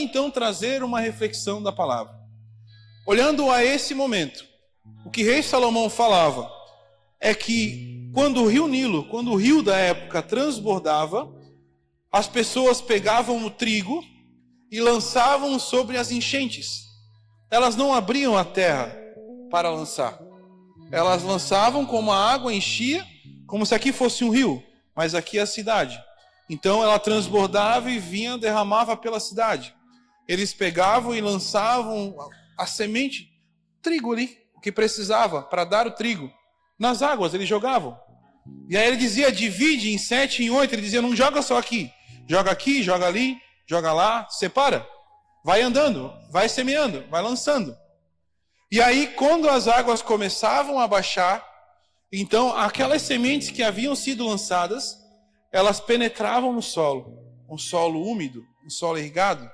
então trazer uma reflexão da palavra. Olhando a esse momento, o que rei Salomão falava é que quando o rio Nilo, quando o rio da época transbordava, as pessoas pegavam o trigo e lançavam sobre as enchentes. Elas não abriam a terra para lançar. Elas lançavam como a água enchia, como se aqui fosse um rio, mas aqui é a cidade. Então ela transbordava e vinha, derramava pela cidade. Eles pegavam e lançavam a semente, trigo ali, o que precisava para dar o trigo. Nas águas eles jogavam. E aí ele dizia, divide em 7, em 8. Ele dizia, não joga só aqui. Joga aqui, joga ali, joga lá, separa. Vai andando, vai semeando, vai lançando. E aí quando as águas começavam a baixar, então aquelas sementes que haviam sido lançadas, elas penetravam no solo. Um solo úmido, um solo irrigado,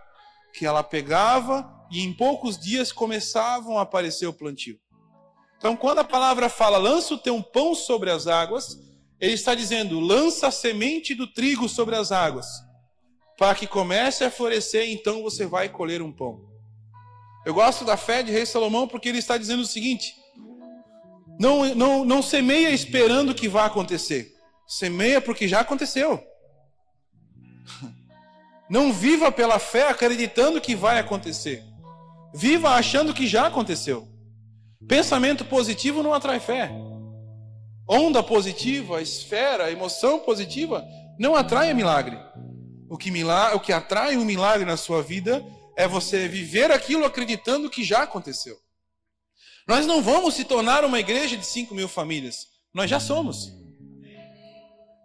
que ela pegava e em poucos dias começavam a aparecer o plantio. Então, quando a palavra fala, lança o teu pão sobre as águas, ele está dizendo, lança a semente do trigo sobre as águas, para que comece a florescer, então você vai colher um pão. Eu gosto da fé de rei Salomão porque ele está dizendo o seguinte, não semeia esperando que vá acontecer, semeia porque já aconteceu. Não viva pela fé acreditando que vai acontecer, viva achando que já aconteceu. Pensamento positivo não atrai fé. Onda positiva, esfera, emoção positiva não atrai milagre. O que atrai um milagre na sua vida é você viver aquilo acreditando que já aconteceu. Nós não vamos se tornar uma igreja de 5.000 famílias. Nós já somos.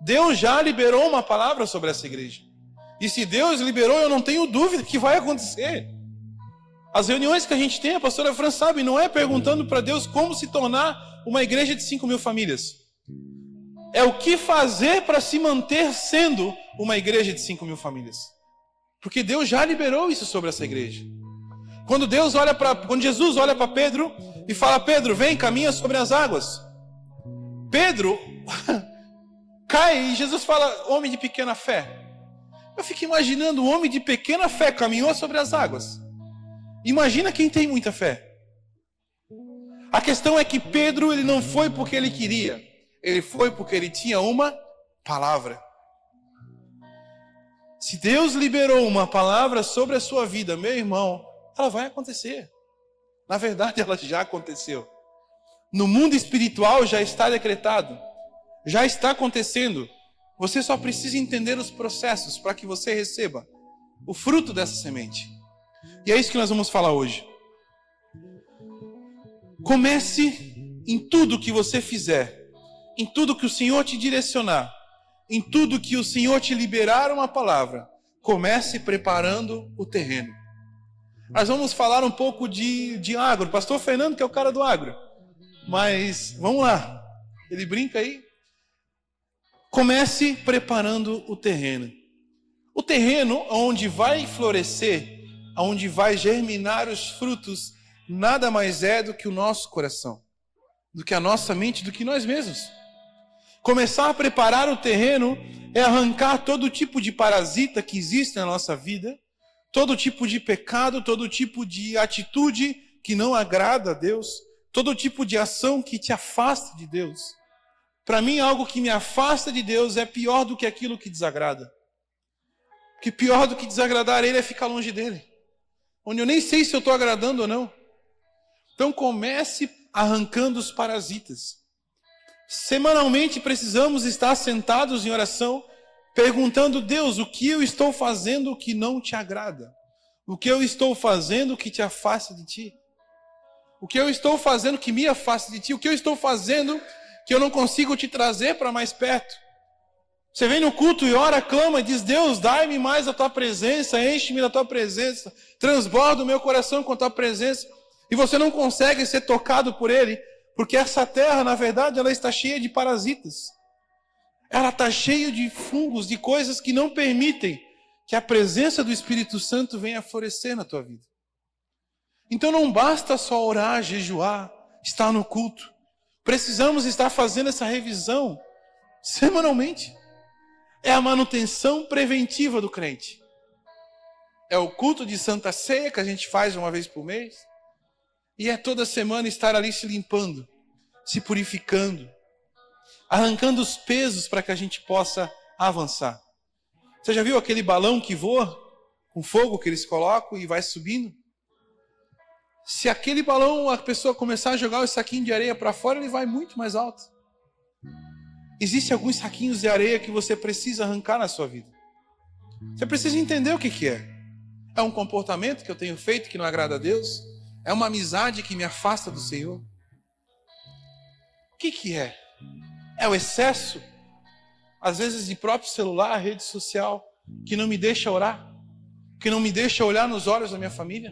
Deus já liberou uma palavra sobre essa igreja. E se Deus liberou, eu não tenho dúvida que vai acontecer. As reuniões que a gente tem, a pastora Fran sabe, não é perguntando para Deus como se tornar uma igreja de 5.000 famílias. É o que fazer para se manter sendo uma igreja de 5.000 famílias. Porque Deus já liberou isso sobre essa igreja. Quando Jesus olha para Pedro e fala, Pedro, vem, caminha sobre as águas. Pedro cai e Jesus fala, homem de pequena fé. Eu fico imaginando, um homem de pequena fé caminhou sobre as águas. Imagina quem tem muita fé. A questão é que Pedro, ele não foi porque ele queria. Ele foi porque ele tinha uma palavra. Se Deus liberou uma palavra sobre a sua vida, meu irmão, ela vai acontecer. Na verdade, ela já aconteceu. No mundo espiritual já está decretado. Já está acontecendo. Você só precisa entender os processos para que você receba o fruto dessa semente. E é isso que nós vamos falar hoje. Comece em tudo que você fizer, em tudo que o Senhor te direcionar, em tudo que o Senhor te liberar uma palavra, comece preparando o terreno. Nós vamos falar um pouco de agro. Pastor Fernando, que é o cara do agro. Mas, vamos lá. Ele brinca aí. Comece preparando o terreno. O terreno onde vai florescer, onde vai germinar os frutos, nada mais é do que o nosso coração, do que a nossa mente, do que nós mesmos. Começar a preparar o terreno é arrancar todo tipo de parasita que existe na nossa vida, todo tipo de pecado, todo tipo de atitude que não agrada a Deus, todo tipo de ação que te afasta de Deus. Para mim, algo que me afasta de Deus é pior do que aquilo que desagrada. Porque pior do que desagradar Ele é ficar longe dEle, onde eu nem sei se eu estou agradando ou não. Então comece arrancando os parasitas. Semanalmente precisamos estar sentados em oração, perguntando, Deus, o que eu estou fazendo que não te agrada? O que eu estou fazendo que te afasta de ti? O que eu estou fazendo que me afasta de ti? O que eu estou fazendo que eu não consigo te trazer para mais perto? Você vem no culto e ora, clama e diz, Deus, dai-me mais a tua presença, enche-me da tua presença, transborda o meu coração com a tua presença, e você não consegue ser tocado por Ele, porque essa terra, na verdade, ela está cheia de parasitas. Ela está cheia de fungos, de coisas que não permitem que a presença do Espírito Santo venha florescer na tua vida. Então não basta só orar, jejuar, estar no culto. Precisamos estar fazendo essa revisão semanalmente. É a manutenção preventiva do crente. é o culto de Santa Ceia que a gente faz uma vez por mês. E é toda semana estar ali se limpando, se purificando, arrancando os pesos para que a gente possa avançar. Você já viu aquele balão que voa, com fogo que eles colocam e vai subindo? Se aquele balão, a pessoa começar a jogar o saquinho de areia para fora, ele vai muito mais alto. Existem alguns saquinhos de areia que você precisa arrancar na sua vida. Você precisa entender o que é. É um comportamento que eu tenho feito que não agrada a Deus? É uma amizade que me afasta do Senhor? O que é? É o excesso, às vezes, de próprio celular, rede social, que não me deixa orar, que não me deixa olhar nos olhos da minha família?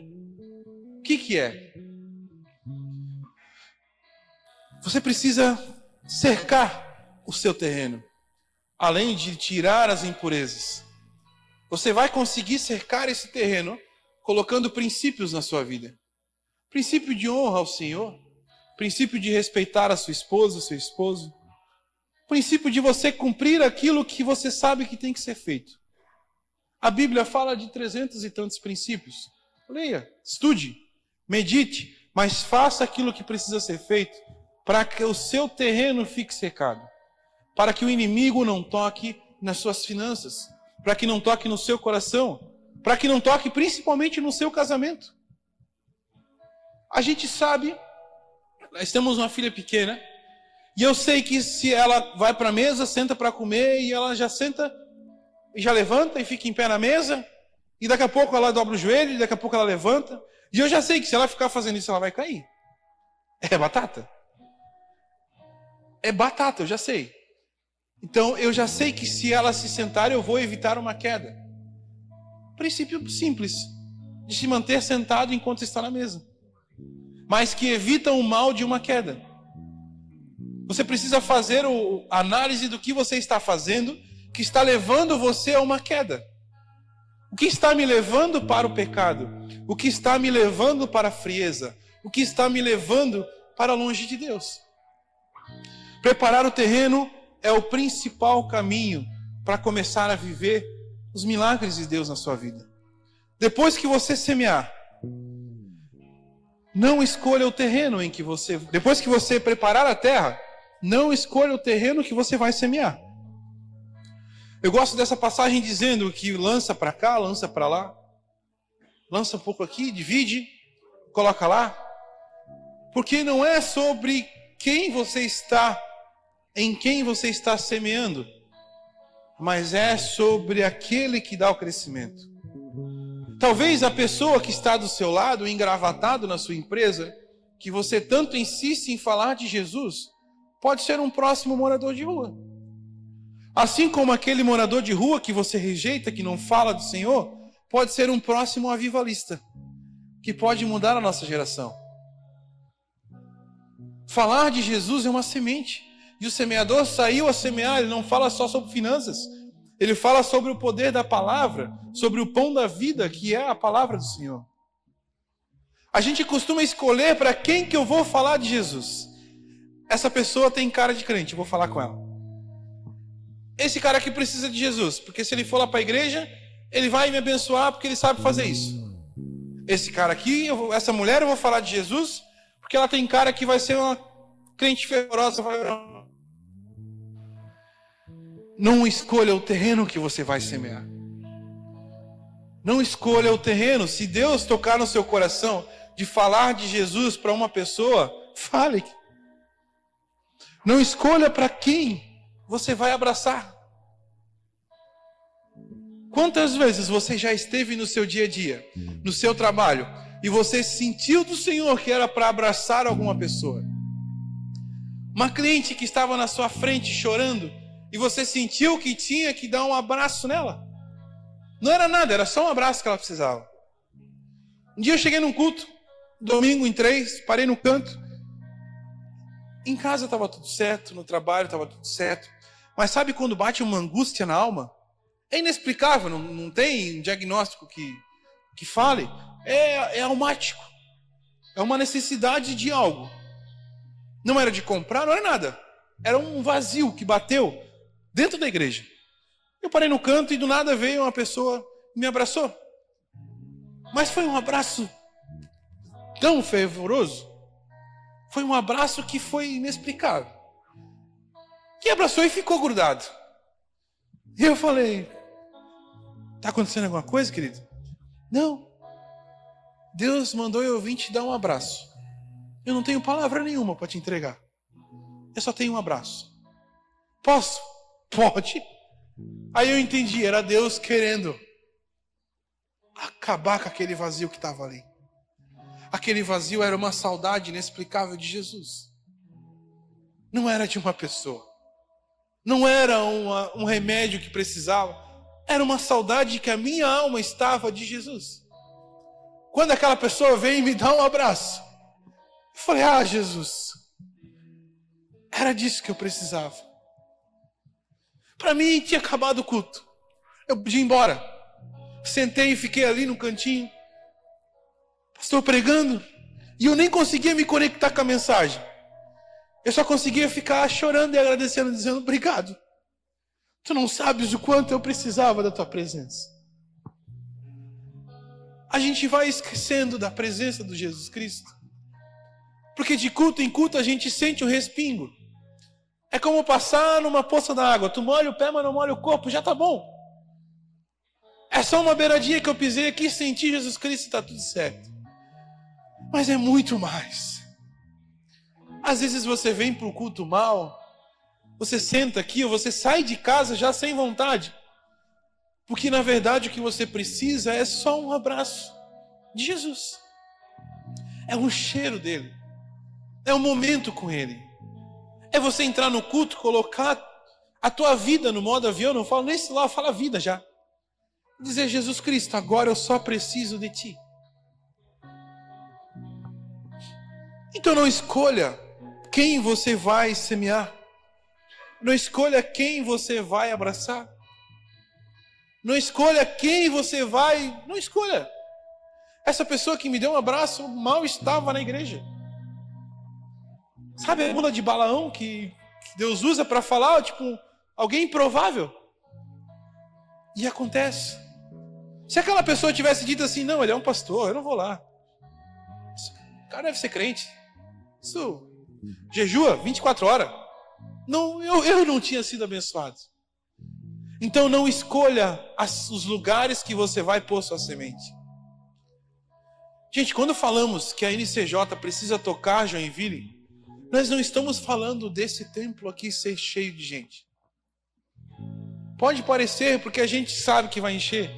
O que é? Você precisa cercar o seu terreno, além de tirar as impurezas. Você vai conseguir cercar esse terreno colocando princípios na sua vida. Princípio de honra ao Senhor, princípio de respeitar a sua esposa, o seu esposo, princípio de você cumprir aquilo que você sabe que tem que ser feito. A Bíblia fala de 300 e tantos princípios. Leia, estude, medite, mas faça aquilo que precisa ser feito para que o seu terreno fique cercado, para que o inimigo não toque nas suas finanças, para que não toque no seu coração, para que não toque principalmente no seu casamento. A gente sabe, nós temos uma filha pequena, e eu sei que se ela vai para a mesa, senta para comer, e ela já senta, e já levanta, e fica em pé na mesa, e daqui a pouco ela dobra o joelho, e daqui a pouco ela levanta, e eu já sei que se ela ficar fazendo isso, ela vai cair. É batata. É batata, eu já sei. Então, eu já sei que se ela se sentar, eu vou evitar uma queda. Princípio simples, de se manter sentado enquanto está na mesa, mas que evita o mal de uma queda. Você precisa fazer a análise do que você está fazendo, que está levando você a uma queda. O que está me levando para o pecado? O que está me levando para a frieza? O que está me levando para longe de Deus? Preparar o terreno é o principal caminho para começar a viver os milagres de Deus na sua vida. Depois que você semear, não escolha o terreno em que você... Depois que você preparar a terra, não escolha o terreno que você vai semear. Eu gosto dessa passagem dizendo que lança para cá, lança para lá, lança um pouco aqui, divide, coloca lá. Porque não é sobre quem você está, em quem você está semeando, mas é sobre aquele que dá o crescimento. Talvez a pessoa que está do seu lado, engravatado na sua empresa, que você tanto insiste em falar de Jesus, pode ser um próximo morador de rua. Assim como aquele morador de rua que você rejeita, que não fala do Senhor, pode ser um próximo avivalista, que pode mudar a nossa geração. Falar de Jesus é uma semente. E o semeador saiu a semear, ele não fala só sobre finanças. Ele fala sobre o poder da palavra, sobre o pão da vida, que é a palavra do Senhor. A gente costuma escolher para quem que eu vou falar de Jesus. Essa pessoa tem cara de crente, eu vou falar com ela. Esse cara aqui precisa de Jesus, porque se ele for lá para a igreja, ele vai me abençoar porque ele sabe fazer isso. Esse cara aqui, essa mulher, eu vou falar de Jesus, porque ela tem cara que vai ser uma crente fervorosa. Não escolha o terreno que você vai semear. Não escolha o terreno. Se Deus tocar no seu coração de falar de Jesus para uma pessoa, fale. Não escolha para quem você vai abraçar. Quantas vezes você já esteve no seu dia a dia, no seu trabalho, e você sentiu do Senhor que era para abraçar alguma pessoa? Uma cliente que estava na sua frente chorando, e você sentiu que tinha que dar um abraço nela. Não era nada, era só um abraço que ela precisava. Um dia eu cheguei num culto, domingo em 3, parei no canto. Em casa estava tudo certo, no trabalho estava tudo certo. Mas sabe quando bate uma angústia na alma? É inexplicável, não tem diagnóstico que fale. É almático. É uma necessidade de algo. Não era de comprar, não era nada. Era um vazio que bateu dentro da igreja. Eu parei no canto e do nada veio uma pessoa e me abraçou. Mas foi um abraço tão fervoroso. Foi um abraço que foi inexplicável. Que abraçou e ficou grudado. E eu falei, está acontecendo alguma coisa, querido? Não. Deus mandou eu vir te dar um abraço. Eu não tenho palavra nenhuma para te entregar. Eu só tenho um abraço. Posso? Pode. Aí eu entendi, era Deus querendo acabar com aquele vazio que estava ali. Aquele vazio era uma saudade inexplicável de Jesus. Não era de uma pessoa. Não era um remédio que precisava. Era uma saudade que a minha alma estava de Jesus. Quando aquela pessoa veio e me dá um abraço, eu falei, Jesus, era disso que eu precisava. Para mim tinha acabado o culto. Eu podia ir embora. Sentei e fiquei ali no cantinho. Pastor pregando. E eu nem conseguia me conectar com a mensagem. Eu só conseguia ficar chorando e agradecendo, dizendo obrigado. Tu não sabes o quanto eu precisava da tua presença. A gente vai esquecendo da presença do Jesus Cristo. Porque de culto em culto a gente sente um respingo. É como passar numa poça d'água. Tu molha o pé, mas não molha o corpo, já tá bom. É só uma beiradinha que eu pisei aqui, senti Jesus Cristo e está tudo certo. Mas é muito mais. Às vezes você vem para o culto mal, você senta aqui ou você sai de casa já sem vontade. Porque na verdade o que você precisa é só um abraço de Jesus. É um cheiro dele. É um momento com ele. É você entrar no culto, colocar a tua vida no modo avião, não falo nem celular, fala vida já. Dizer, Jesus Cristo, agora eu só preciso de ti. Então não escolha quem você vai semear. Não escolha quem você vai abraçar. Não escolha quem você vai... Não escolha. Essa pessoa que me deu um abraço mal estava na igreja. Sabe a mula de Balaão que Deus usa para falar, tipo, alguém improvável? E acontece. Se aquela pessoa tivesse dito assim, não, ele é um pastor, eu não vou lá. O cara deve ser crente. Isso, jejua 24 horas. Não, eu não tinha sido abençoado. Então não escolha os lugares que você vai pôr sua semente. Gente, quando falamos que a NCJ precisa tocar Joinville, nós não estamos falando desse templo aqui ser cheio de gente. Pode parecer, porque a gente sabe que vai encher.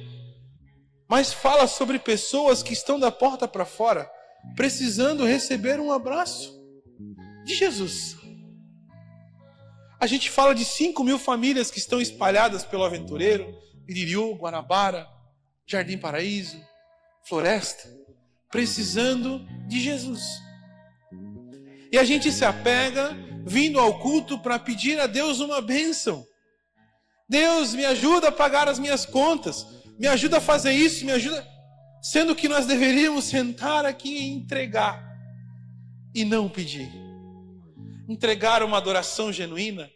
Mas fala sobre pessoas que estão da porta para fora, precisando receber um abraço de Jesus. A gente fala de 5.000 famílias que estão espalhadas pelo Aventureiro, Iririú, Guanabara, Jardim Paraíso, Floresta, precisando de Jesus. E a gente se apega, vindo ao culto para pedir a Deus uma bênção. Deus, me ajuda a pagar as minhas contas, me ajuda a fazer isso, me ajuda... Sendo que nós deveríamos sentar aqui e entregar, e não pedir. Entregar uma adoração genuína,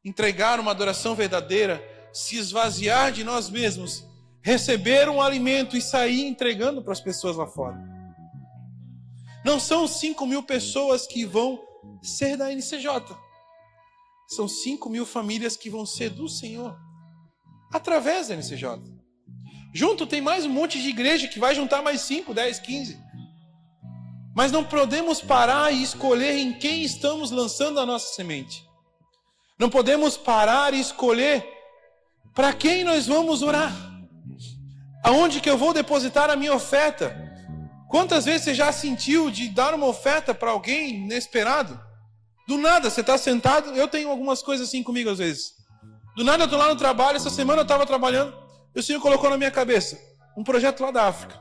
entregar uma adoração verdadeira, se esvaziar de nós mesmos, receber um alimento e sair entregando para as pessoas lá fora. Não são 5.000 pessoas que vão ser da NCJ. São 5.000 famílias que vão ser do Senhor, através da NCJ. Junto tem mais um monte de igreja que vai juntar mais 5, 10, 15. Mas não podemos parar e escolher em quem estamos lançando a nossa semente. Não podemos parar e escolher para quem nós vamos orar. Aonde que eu vou depositar a minha oferta? Quantas vezes você já sentiu de dar uma oferta para alguém inesperado? Do nada, você está sentado, eu tenho algumas coisas assim comigo às vezes. Do nada eu estou lá no trabalho, essa semana eu estava trabalhando, e o Senhor colocou na minha cabeça um projeto lá da África,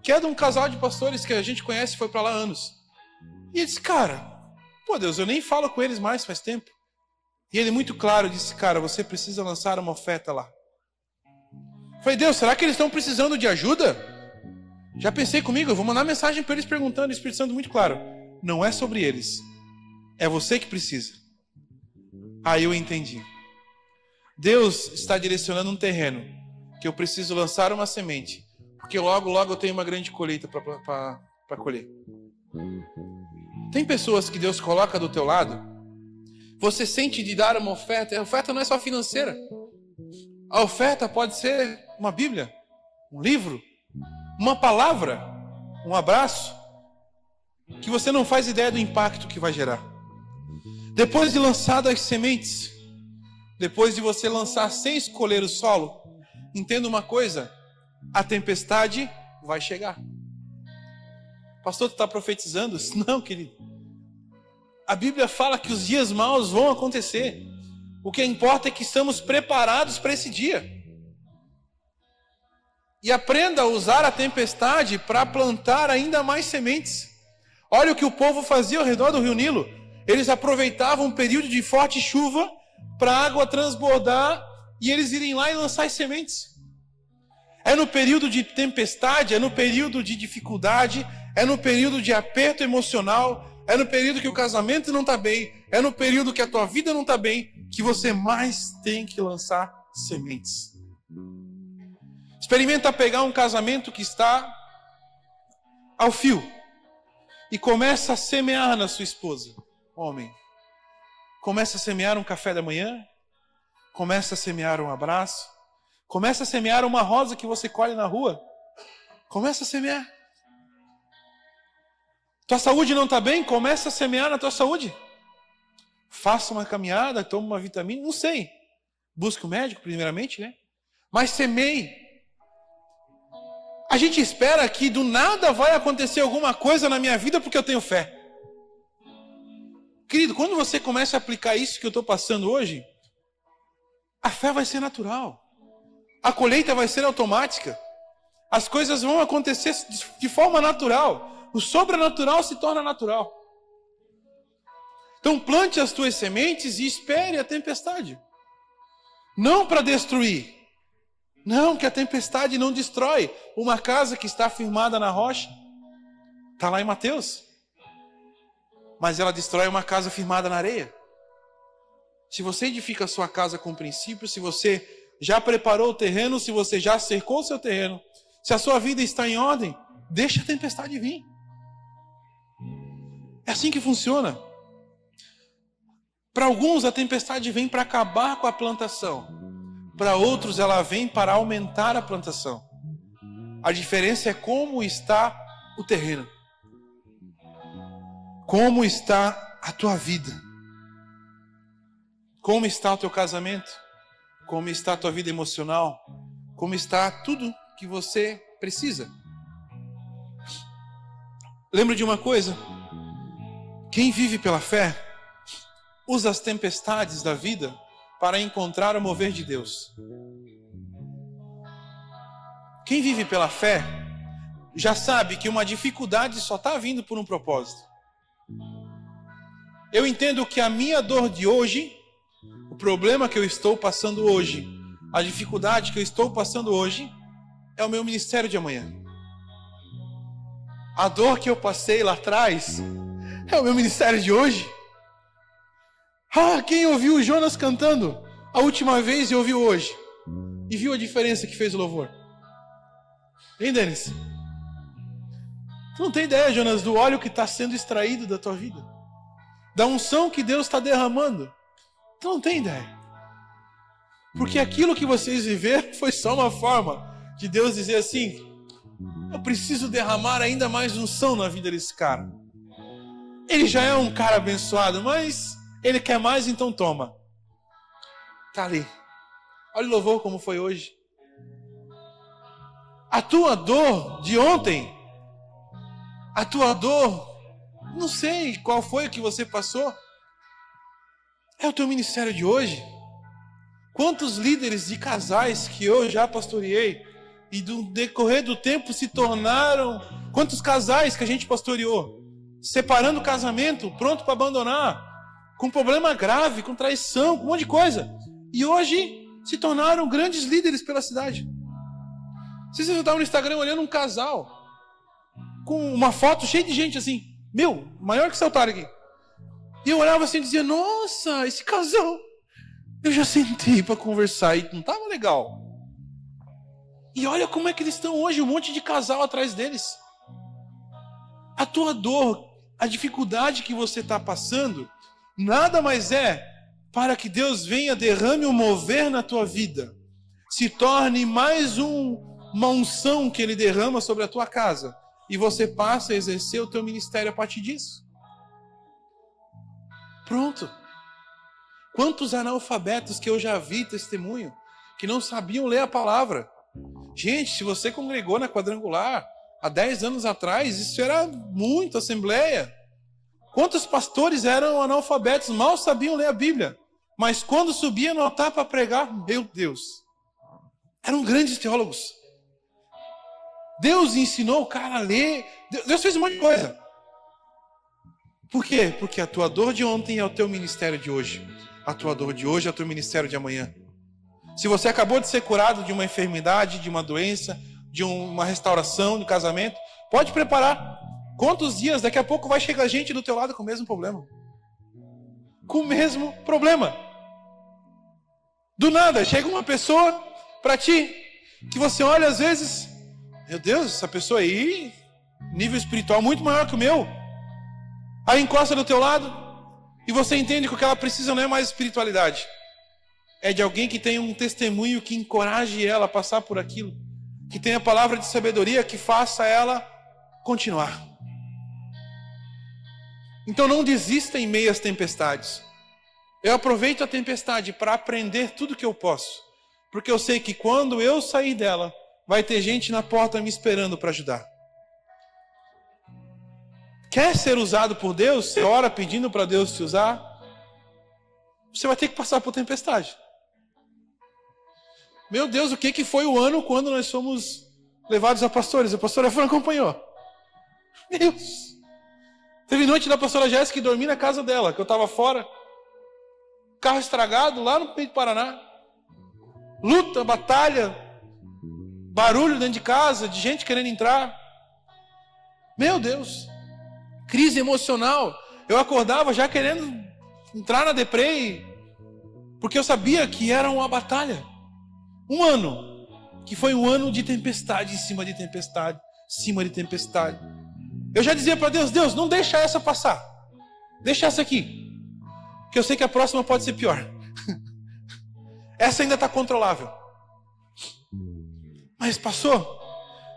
que é de um casal de pastores que a gente conhece, foi para lá há anos. E ele disse, cara, pô Deus, eu nem falo com eles mais faz tempo. E ele muito claro disse, cara, você precisa lançar uma oferta lá. Eu falei, Deus, será que eles estão precisando de ajuda? Já pensei comigo, eu vou mandar mensagem para eles perguntando, o Espírito Santo muito claro. Não é sobre eles, é você que precisa. Aí eu entendi. Deus está direcionando um terreno que eu preciso lançar uma semente, porque logo, logo eu tenho uma grande colheita para colher. Tem pessoas que Deus coloca do teu lado, você sente de dar uma oferta, a oferta não é só financeira. A oferta pode ser uma Bíblia, um livro, uma palavra, um abraço, que você não faz ideia do impacto que vai gerar. Depois de lançado as sementes, depois de você lançar sem escolher o solo, entenda uma coisa, a tempestade vai chegar. Pastor, tu está profetizando? Não, querido. A Bíblia fala que os dias maus vão acontecer. O que importa é que estamos preparados para esse dia. E aprenda a usar a tempestade para plantar ainda mais sementes. Olha o que o povo fazia ao redor do Rio Nilo. Eles aproveitavam um período de forte chuva para a água transbordar e eles irem lá e lançar as sementes. É no período de tempestade, é no período de dificuldade, é no período de aperto emocional, é no período que o casamento não está bem, é no período que a tua vida não está bem, que você mais tem que lançar sementes. Experimenta pegar um casamento que está ao fio e começa a semear na sua esposa, homem. Começa a semear um café da manhã, começa a semear um abraço, começa a semear uma rosa que você colhe na rua. Começa a semear. Tua saúde não está bem? Começa a semear na tua saúde. Faça uma caminhada, tome uma vitamina, não sei. Busque o médico primeiramente, né? Mas semeie. A gente espera que do nada vai acontecer alguma coisa na minha vida porque eu tenho fé. Querido, quando você começa a aplicar isso que eu estou passando hoje, a fé vai ser natural. A colheita vai ser automática. As coisas vão acontecer de forma natural. O sobrenatural se torna natural. Então plante as tuas sementes e espere a tempestade. Não para destruir. Não, que a tempestade não destrói uma casa que está firmada na rocha. Está lá em Mateus. Mas ela destrói uma casa firmada na areia. Se você edifica a sua casa com princípios, se você já preparou o terreno, se você já cercou o seu terreno, se a sua vida está em ordem, deixa a tempestade vir. É assim que funciona. Para alguns a tempestade vem para acabar com a plantação. Para outros ela vem para aumentar a plantação. A diferença é como está o terreno. Como está a tua vida? Como está o teu casamento? Como está a tua vida emocional? Como está tudo que você precisa? Lembra de uma coisa? Quem vive pela fé, usa as tempestades da vida para encontrar o mover de Deus. Quem vive pela fé, já sabe que uma dificuldade só está vindo por um propósito. Eu entendo que a minha dor de hoje, o problema que eu estou passando hoje, a dificuldade que eu estou passando hoje, é o meu ministério de amanhã. A dor que eu passei lá atrás é o meu ministério de hoje. Quem ouviu o Jonas cantando a última vez e ouviu hoje? E viu a diferença que fez o louvor? Hein, Denis? Tu não tem ideia, Jonas, do óleo que está sendo extraído da tua vida? Da unção que Deus está derramando? Tu não tem ideia. Porque aquilo que vocês viveram foi só uma forma de Deus dizer assim: eu preciso derramar ainda mais unção na vida desse cara. Ele já é um cara abençoado, mas ele quer mais, então toma. Tá ali. Olha o louvor como foi hoje. A tua dor de ontem, a tua dor, não sei qual foi o que você passou, é o teu ministério de hoje. Quantos líderes de casais que eu já pastoreei e do decorrer do tempo se tornaram, quantos casais que a gente pastoreou, separando o casamento, pronto para abandonar, com problema grave, com traição, com um monte de coisa, e hoje se tornaram grandes líderes pela cidade. Vocês estavam no Instagram olhando um casal com uma foto cheia de gente assim, maior que esse altar aqui, e eu olhava assim e dizia: nossa, esse casal eu já sentei para conversar e não estava legal. E olha como é que eles estão hoje, um monte de casal atrás deles. A tua dor, a dificuldade que você está passando, nada mais é para que Deus venha, derrame um mover na tua vida. Se torne mais uma unção que Ele derrama sobre a tua casa. E você passa a exercer o teu ministério a partir disso. Pronto. Quantos analfabetos que eu já vi testemunho, que não sabiam ler a palavra. Gente, se você congregou na Quadrangular há 10 anos atrás, isso era muito assembleia. Quantos pastores eram analfabetos, mal sabiam ler a Bíblia. Mas quando subia no altar para pregar, meu Deus, eram grandes teólogos. Deus ensinou o cara a ler. Deus fez um monte de coisa. Por quê? Porque a tua dor de ontem é o teu ministério de hoje. A tua dor de hoje é o teu ministério de amanhã. Se você acabou de ser curado de uma enfermidade, de uma doença, de uma restauração, de casamento, pode preparar. Quantos dias, daqui a pouco vai chegar gente do teu lado com o mesmo problema. Com o mesmo problema. Do nada, chega uma pessoa para ti, que você olha às vezes, meu Deus, essa pessoa aí, nível espiritual muito maior que o meu. Aí encosta do teu lado, e você entende que o que ela precisa não é mais espiritualidade. É de alguém que tenha um testemunho que encoraje ela a passar por aquilo. Que tenha palavra de sabedoria que faça ela continuar. Então não desista em meio às tempestades. Eu aproveito a tempestade para aprender tudo que eu posso. Porque eu sei que quando eu sair dela, vai ter gente na porta me esperando para ajudar. Quer ser usado por Deus? Você ora pedindo para Deus te usar? Você vai ter que passar por tempestade. Meu Deus, o que foi o ano quando nós fomos levados a pastores? A pastora Fran acompanhou. Deus. Teve noite da pastora Jéssica que dormi na casa dela, que eu estava fora. Carro estragado lá no meio do Paraná. Luta, batalha, barulho dentro de casa, de gente querendo entrar. Meu Deus. Crise emocional. Eu acordava já querendo entrar na deprê, porque eu sabia que era uma batalha. Um ano, que foi um ano de tempestade em cima de tempestade, em cima de tempestade. Eu já dizia para Deus, Deus, não deixa essa passar. Deixa essa aqui. Porque eu sei que a próxima pode ser pior. Essa ainda está controlável. Mas passou.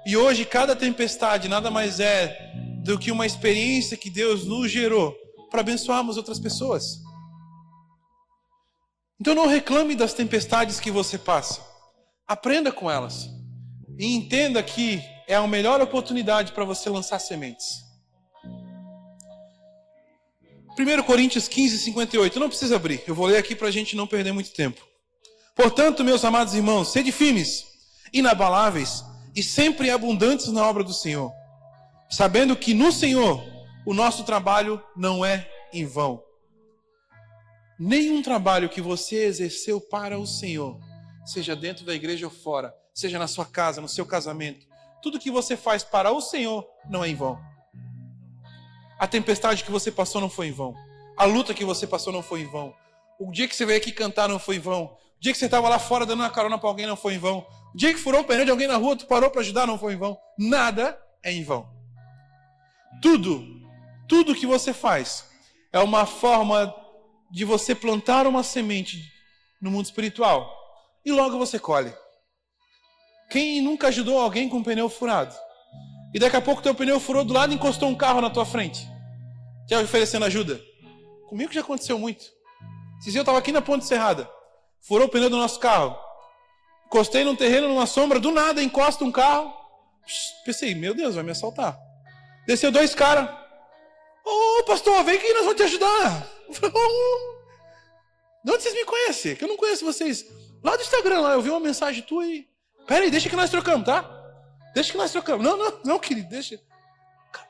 E hoje cada tempestade nada mais é do que uma experiência que Deus nos gerou para abençoarmos outras pessoas. Então não reclame das tempestades que você passa. Aprenda com elas. E entenda que é a melhor oportunidade para você lançar sementes. 1 Coríntios 15, 58. Não precisa abrir. Eu vou ler aqui para a gente não perder muito tempo. Portanto, meus amados irmãos, sede firmes, inabaláveis e sempre abundantes na obra do Senhor, sabendo que no Senhor o nosso trabalho não é em vão. Nenhum trabalho que você exerceu para o Senhor, seja dentro da igreja ou fora, seja na sua casa, no seu casamento, tudo que você faz para o Senhor não é em vão. A tempestade que você passou não foi em vão. A luta que você passou não foi em vão. O dia que você veio aqui cantar não foi em vão. O dia que você estava lá fora dando uma carona para alguém não foi em vão. O dia que furou o pneu de alguém na rua, tu parou para ajudar não foi em vão. Nada é em vão. Tudo que você faz é uma forma de você plantar uma semente no mundo espiritual e logo você colhe. Quem nunca ajudou alguém com um pneu furado? E daqui a pouco teu pneu furou do lado e encostou um carro na tua frente, já oferecendo ajuda. Comigo já aconteceu muito. Esses dias eu estava aqui na Ponte Serrada, furou o pneu do nosso carro, encostei num terreno, numa sombra, do nada encosta um carro. Pensei, meu Deus, vai me assaltar. Desceu 2 caras. Ô pastor, vem aqui, nós vamos te ajudar. Eu falei, de onde vocês me conhecem? Que eu não conheço vocês. Lá do Instagram, lá, eu vi uma mensagem tua e... Pera aí, deixa que nós trocamos, tá? Deixa que nós trocamos. Não, querido, deixa.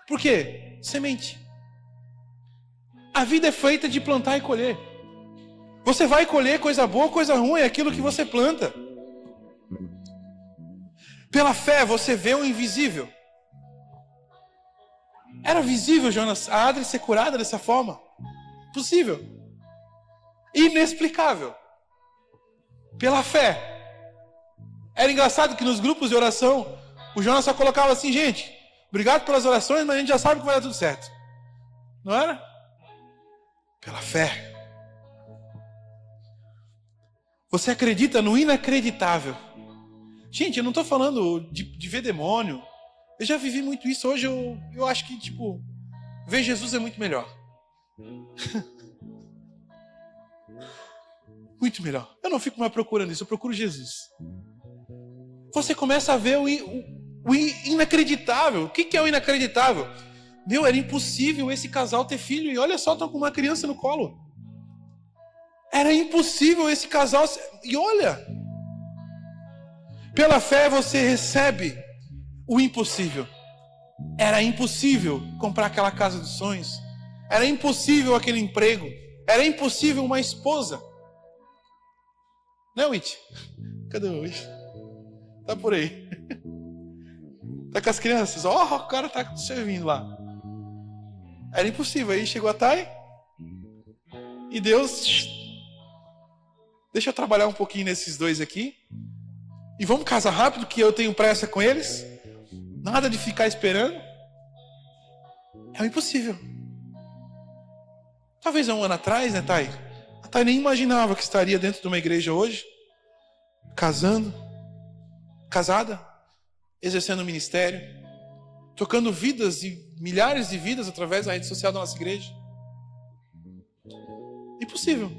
Por quê? Semente. A vida é feita de plantar e colher. Você vai colher coisa boa, coisa ruim, é aquilo que você planta. Pela fé, você vê o invisível. Era visível, Jonas, a Adri ser curada dessa forma? Possível. Inexplicável. Pela fé. Era engraçado que nos grupos de oração, o Jonas só colocava assim, gente, obrigado pelas orações, mas a gente já sabe que vai dar tudo certo. Não era? Pela fé. Você acredita no inacreditável. Gente, eu não estou falando de ver demônio. Eu já vivi muito isso. Hoje eu acho que, ver Jesus é muito melhor. Muito melhor. Eu não fico mais procurando isso, eu procuro Jesus. Você começa a ver o inacreditável. O que é o inacreditável? Meu, era impossível esse casal ter filho. E olha só, estão com uma criança no colo. Era impossível esse casal... E olha... Pela fé você recebe o impossível. Era impossível comprar aquela casa dos sonhos. Era impossível aquele emprego. Era impossível uma esposa. Não, It? Cadê o It? Tá por aí. Tá com as crianças. Ó, o cara tá servindo lá. Era impossível. Aí chegou a Thay. E Deus... Deixa eu trabalhar um pouquinho nesses dois aqui. E vamos casar rápido, que eu tenho pressa com eles. Nada de ficar esperando. É o impossível. Talvez há um ano atrás, né, Thay? A Thay nem imaginava que estaria dentro de uma igreja hoje. Casada. Exercendo o ministério. Tocando vidas e milhares de vidas através da rede social da nossa igreja. Impossível.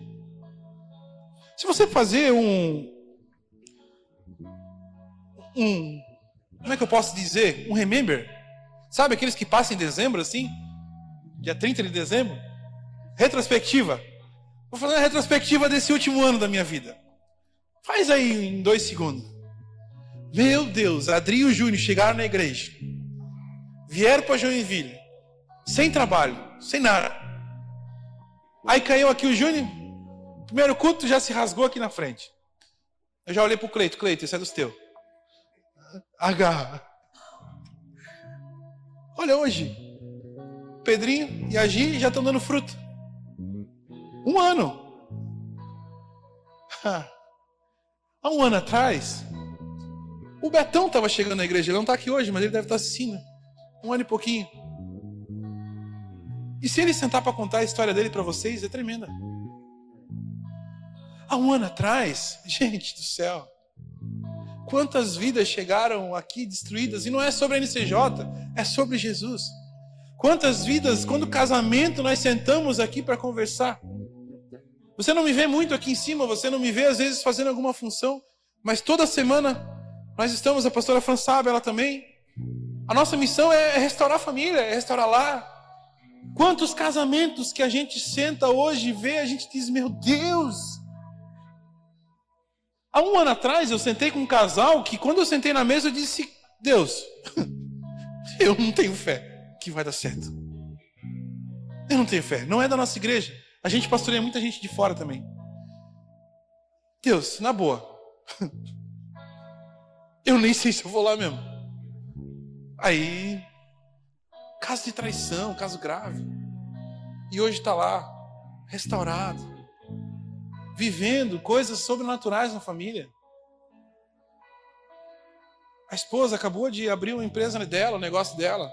Se você fazer como é que eu posso dizer? Um remember. Sabe aqueles que passam em dezembro assim? Dia 30 de dezembro? Retrospectiva. Vou fazer uma retrospectiva desse último ano da minha vida. Faz aí em 2 segundos. Meu Deus, Adri e o Júnior chegaram na igreja. Vieram para Joinville. Sem trabalho, sem nada. Aí caiu aqui o Júnior. Primeiro culto já se rasgou aqui na frente. Eu já olhei pro Cleito. Cleito, esse é dos teus. Agarra. Olha hoje. Pedrinho e a Gi já estão dando fruto. 1 ano. Há 1 ano atrás, o Betão estava chegando na igreja. Ele não está aqui hoje, mas ele deve estar assistindo. 1 ano e pouquinho. E se ele sentar para contar a história dele para vocês, é tremenda. Há 1 ano atrás, gente do céu, quantas vidas chegaram aqui destruídas? E não é sobre a NCJ, é sobre Jesus. Quantas vidas, quando casamento, nós sentamos aqui para conversar. Você não me vê muito aqui em cima, você não me vê às vezes fazendo alguma função, mas toda semana nós estamos, a pastora Fran sabe, ela também. A nossa missão é restaurar a família, é restaurar lá. Quantos casamentos que a gente senta hoje e vê, a gente diz, meu Deus... Há 1 ano atrás eu sentei com um casal que quando eu sentei na mesa eu disse, Deus, eu não tenho fé que vai dar certo. Eu não tenho fé, não é da nossa igreja. A gente pastoreia muita gente de fora também. Deus, na boa, eu nem sei se eu vou lá mesmo. Aí, caso de traição, caso grave. E hoje está lá, restaurado. Vivendo coisas sobrenaturais na família. A esposa acabou de abrir uma empresa dela, um negócio dela.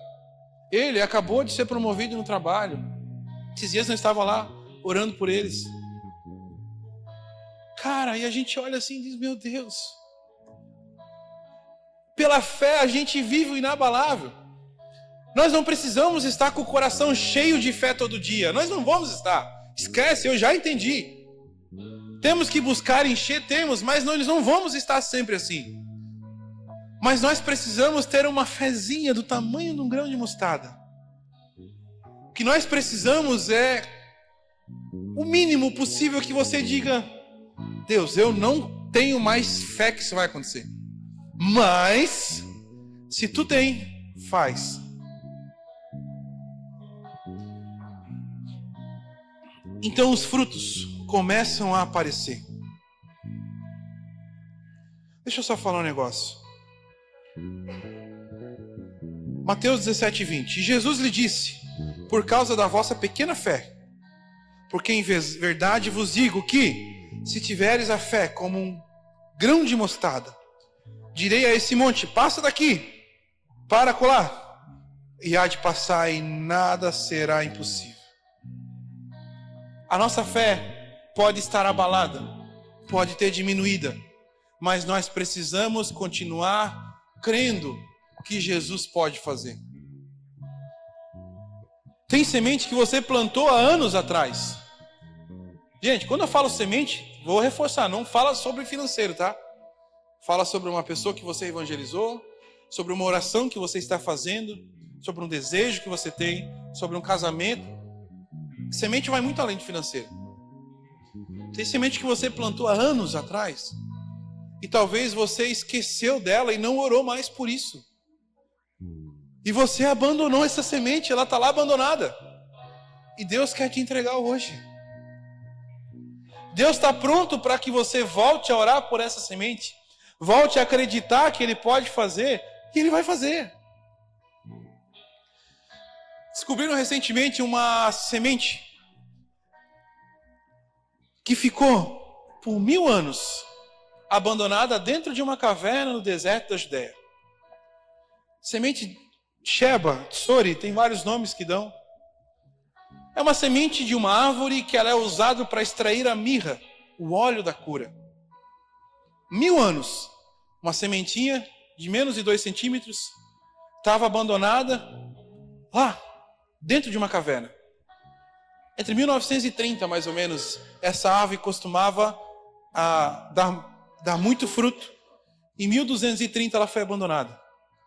Ele acabou de ser promovido no trabalho. Esses dias nós estávamos lá orando por eles. Cara, e a gente olha assim e diz, meu Deus. Pela fé a gente vive o inabalável. Nós não precisamos estar com o coração cheio de fé todo dia. Nós não vamos estar. Esquece, eu já entendi. Temos que buscar encher, temos, mas nós não vamos estar sempre assim. Mas nós precisamos ter uma fezinha do tamanho de um grão de mostarda. O que nós precisamos é o mínimo possível que você diga, Deus, eu não tenho mais fé que isso vai acontecer. Mas, se tu tem, faz. Então os frutos começam a aparecer. Deixa eu só falar um negócio. Mateus 17:20. E Jesus lhe disse, por causa da vossa pequena fé, porque em verdade vos digo que, se tiveres a fé como um grão de mostarda, direi a esse monte, passa daqui, para colar, e há de passar e nada será impossível. A nossa fé pode estar abalada, pode ter diminuída, mas nós precisamos continuar crendo que Jesus pode fazer. Tem semente que você plantou há anos atrás. Gente, quando eu falo semente, vou reforçar, não fala sobre financeiro, tá? Fala sobre uma pessoa que você evangelizou, sobre uma oração que você está fazendo, sobre um desejo que você tem, sobre um casamento. Semente vai muito além de financeiro. Tem semente que você plantou há anos atrás e talvez você esqueceu dela e não orou mais por isso. E você abandonou essa semente, ela está lá abandonada. E Deus quer te entregar hoje. Deus está pronto para que você volte a orar por essa semente. Volte a acreditar que Ele pode fazer, e Ele vai fazer. Descobriram recentemente uma semente que ficou por 1000 anos abandonada dentro de uma caverna no deserto da Judéia. Semente Sheba, Tsori, tem vários nomes que dão. É uma semente de uma árvore que ela é usada para extrair a mirra, o óleo da cura. 1000 anos, uma sementinha de menos de 2 centímetros, estava abandonada lá, dentro de uma caverna. Entre 1930, mais ou menos, essa árvore costumava dar muito fruto. Em 1230 ela foi abandonada,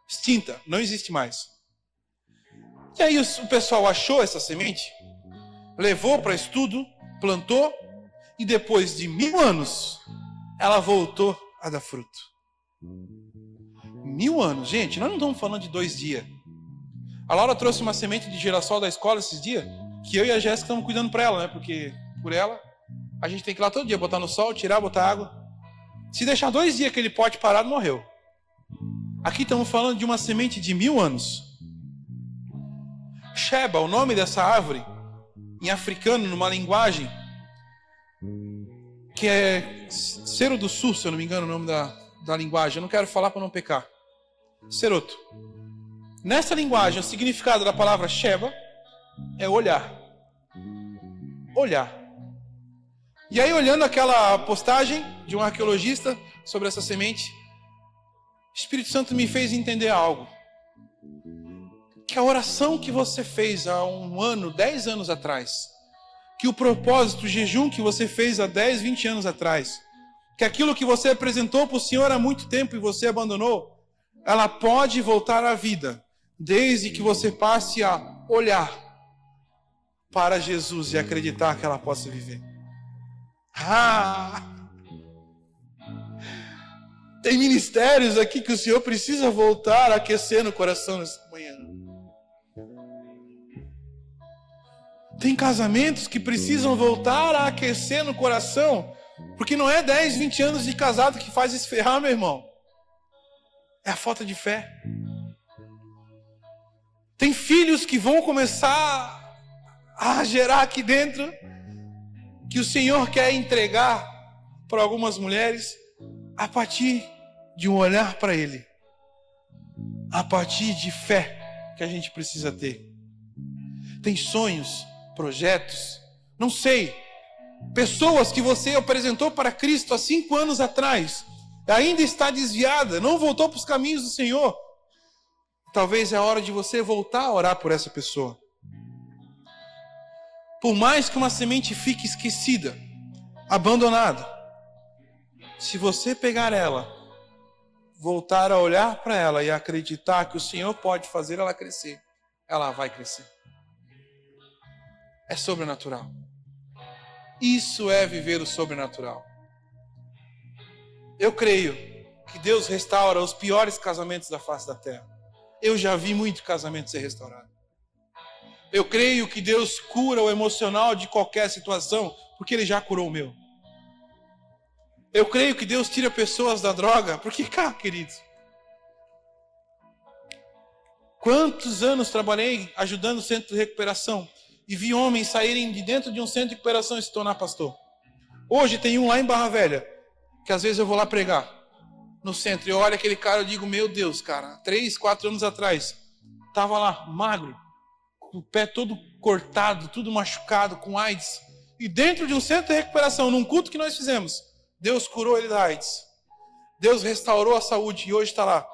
extinta, não existe mais. E aí o pessoal achou essa semente, levou para estudo, plantou, e depois de 1000 anos, ela voltou a dar fruto. 1000 anos, gente, nós não estamos falando de 2 dias. A Laura trouxe uma semente de girassol da escola esses dias, que eu e a Jéssica estamos cuidando para ela, né? Porque por ela, a gente tem que ir lá todo dia, botar no sol, tirar, botar água. Se deixar 2 dias aquele pote parado, morreu. Aqui estamos falando de uma semente de 1000 anos. Sheba, o nome dessa árvore, em africano, numa linguagem que é Cero do Sul, se eu não me engano o nome da linguagem. Eu não quero falar para não pecar. Ceroto. Nessa linguagem, o significado da palavra Sheba é olhar. Olhar. E aí, olhando aquela postagem de um arqueologista sobre essa semente, o Espírito Santo me fez entender algo. Que a oração que você fez há 1 ano, 10 anos atrás, que o propósito, o jejum que você fez há 10, 20 anos atrás, que aquilo que você apresentou para o Senhor há muito tempo e você abandonou, ela pode voltar à vida, desde que você passe a olhar para Jesus e acreditar que ela possa viver. Tem ministérios aqui que o Senhor precisa voltar a aquecer no coração nessa manhã. Tem casamentos que precisam voltar a aquecer no coração, porque não é 10, 20 anos de casado que faz esfriar, meu irmão. É a falta de fé. Tem filhos que vão começar a gerar aqui dentro, que o Senhor quer entregar para algumas mulheres, a partir de um olhar para Ele, a partir de fé que a gente precisa ter. Tem sonhos, projetos, não sei, pessoas que você apresentou para Cristo há 5 anos atrás, ainda está desviada, não voltou para os caminhos do Senhor. Talvez é a hora de você voltar a orar por essa pessoa. Por mais que uma semente fique esquecida, abandonada, se você pegar ela, voltar a olhar para ela e acreditar que o Senhor pode fazer ela crescer, ela vai crescer. É sobrenatural. Isso é viver o sobrenatural. Eu creio que Deus restaura os piores casamentos da face da terra. Eu já vi muito casamento ser restaurado. Eu creio que Deus cura o emocional de qualquer situação, porque Ele já curou o meu. Eu creio que Deus tira pessoas da droga, porque, cá, queridos, quantos anos trabalhei ajudando o centro de recuperação e vi homens saírem de dentro de um centro de recuperação e se tornar pastor. Hoje tem um lá em Barra Velha, que às vezes eu vou lá pregar. no centro. Eu olho aquele cara e digo, meu Deus, cara, 3, 4 anos atrás, estava lá, magro, com o pé todo cortado, tudo machucado, com AIDS. E dentro de um centro de recuperação, num culto que nós fizemos, Deus curou ele da AIDS. Deus restaurou a saúde e hoje está lá,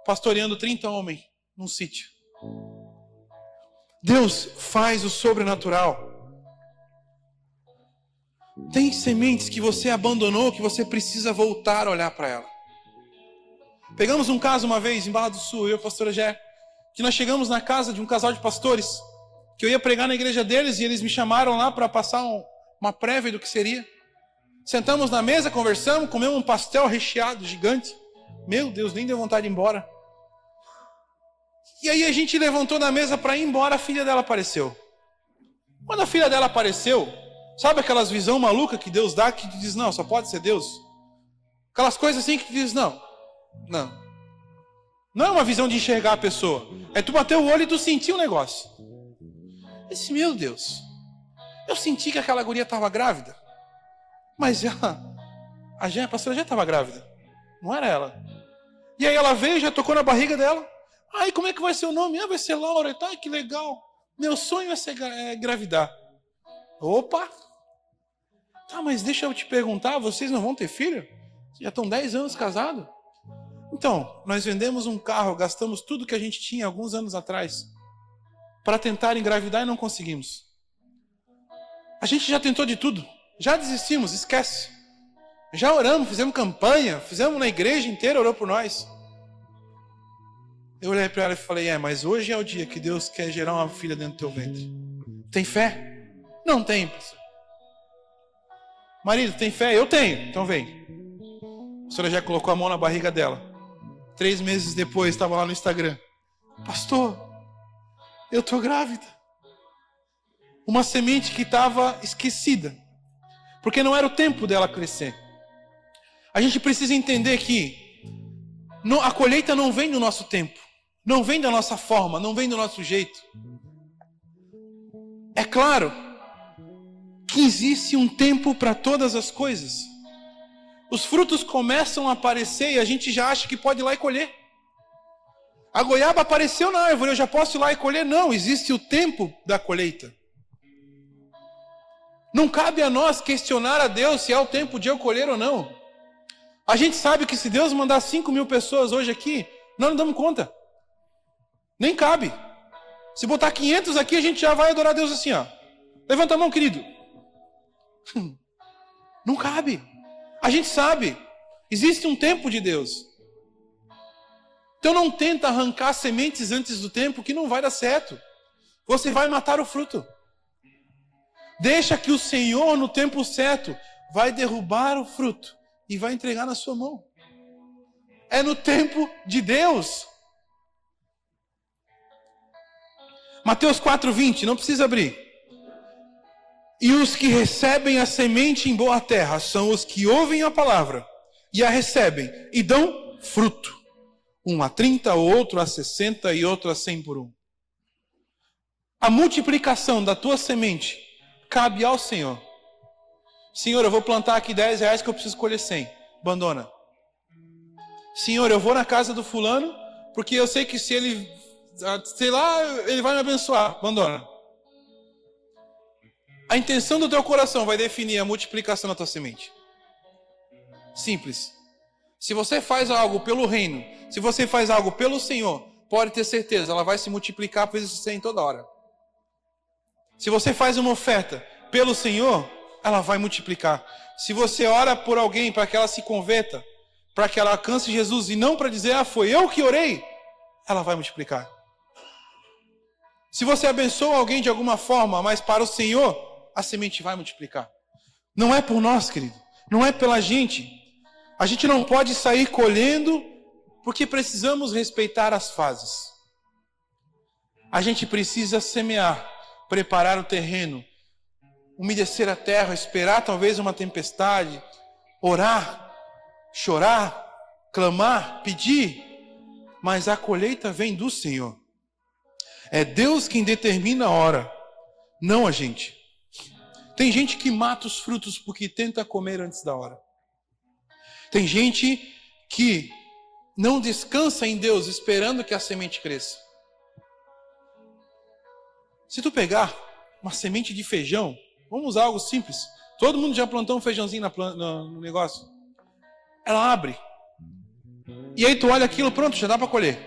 pastoreando 30 homens num sítio. Deus faz o sobrenatural. Tem sementes que você abandonou, que você precisa voltar a olhar para ela. Pegamos um caso uma vez em Barra do Sul, eu e a pastora Gé, que nós chegamos na casa de um casal de pastores, que eu ia pregar na igreja deles e eles me chamaram lá para passar uma prévia do que seria. Sentamos na mesa, conversamos, comemos um pastel recheado gigante. Meu Deus, nem deu vontade de ir embora. E aí a gente levantou da mesa para ir embora, a filha dela apareceu. Quando a filha dela apareceu, sabe aquelas visão maluca que Deus dá, que diz, não, só pode ser Deus? Aquelas coisas assim que diz, não. Não é uma visão de enxergar a pessoa. É tu bater o olho e tu sentir o negócio. Eu disse, meu Deus, eu senti que aquela guria estava grávida. Mas a pastora já estava grávida. Não era ela. E aí ela veio, já tocou na barriga dela. Ai, como é que vai ser o nome? Vai ser Laura. Ai, que legal. Meu sonho é engravidar. Opa! Tá, mas deixa eu te perguntar, vocês não vão ter filho? Já estão 10 anos casados? Então, nós vendemos um carro, gastamos tudo que a gente tinha alguns anos atrás para tentar engravidar e não conseguimos. A gente já tentou de tudo. Já desistimos, esquece. Já oramos, fizemos campanha, fizemos na igreja inteira, orou por nós. Eu olhei para ela e falei, mas hoje é o dia que Deus quer gerar uma filha dentro do teu ventre. Tem fé? Não tem, pastor. Marido, tem fé? Eu tenho, então vem. A senhora já colocou a mão na barriga dela. 3 meses depois, estava lá no Instagram. Pastor, eu estou grávida. Uma semente que estava esquecida. Porque não era o tempo dela crescer. A gente precisa entender que a colheita não vem do nosso tempo. Não vem da nossa forma, não vem do nosso jeito. É claro que existe um tempo para todas as coisas. Os frutos começam a aparecer e a gente já acha que pode ir lá e colher. A goiaba apareceu na árvore, eu já posso ir lá e colher? Não, existe o tempo da colheita. Não cabe a nós questionar a Deus se é o tempo de eu colher ou não. A gente sabe que se Deus mandar 5.000 pessoas hoje aqui, nós não damos conta. Nem cabe. Se botar 500 aqui, a gente já vai adorar Deus assim, ó. Levanta a mão, querido. Não cabe. A gente sabe. Existe um tempo de Deus. Então não tenta arrancar sementes antes do tempo, que não vai dar certo. Você vai matar o fruto. Deixa que o Senhor, no tempo certo, vai derrubar o fruto e vai entregar na sua mão. É no tempo de Deus. Mateus 4:20, não precisa abrir. E os que recebem a semente em boa terra são os que ouvem a palavra e a recebem e dão fruto. Um a 30, outro a 60 e outro a 100 por um. A multiplicação da tua semente cabe ao Senhor. Senhor, eu vou plantar aqui R$10 que eu preciso colher 100. Abandona. Senhor, eu vou na casa do fulano porque eu sei que se ele, sei lá, ele vai me abençoar. Abandona. A intenção do teu coração vai definir a multiplicação da tua semente. Simples. Se você faz algo pelo reino, se você faz algo pelo Senhor, pode ter certeza, ela vai se multiplicar por isso 100 toda hora. Se você faz uma oferta pelo Senhor, ela vai multiplicar. Se você ora por alguém para que ela se converta, para que ela alcance Jesus e não para dizer, foi eu que orei, ela vai multiplicar. Se você abençoa alguém de alguma forma, mas para o Senhor, a semente vai multiplicar. Não é por nós, querido. Não é pela gente. A gente não pode sair colhendo porque precisamos respeitar as fases. A gente precisa semear, preparar o terreno, umedecer a terra, esperar talvez uma tempestade, orar, chorar, clamar, pedir, mas a colheita vem do Senhor. É Deus quem determina a hora, não a gente. Tem gente que mata os frutos porque tenta comer antes da hora. Tem gente que não descansa em Deus esperando que a semente cresça. Se tu pegar uma semente de feijão, vamos usar algo simples. Todo mundo já plantou um feijãozinho no negócio. Ela abre. E aí tu olha aquilo, pronto, já dá para colher.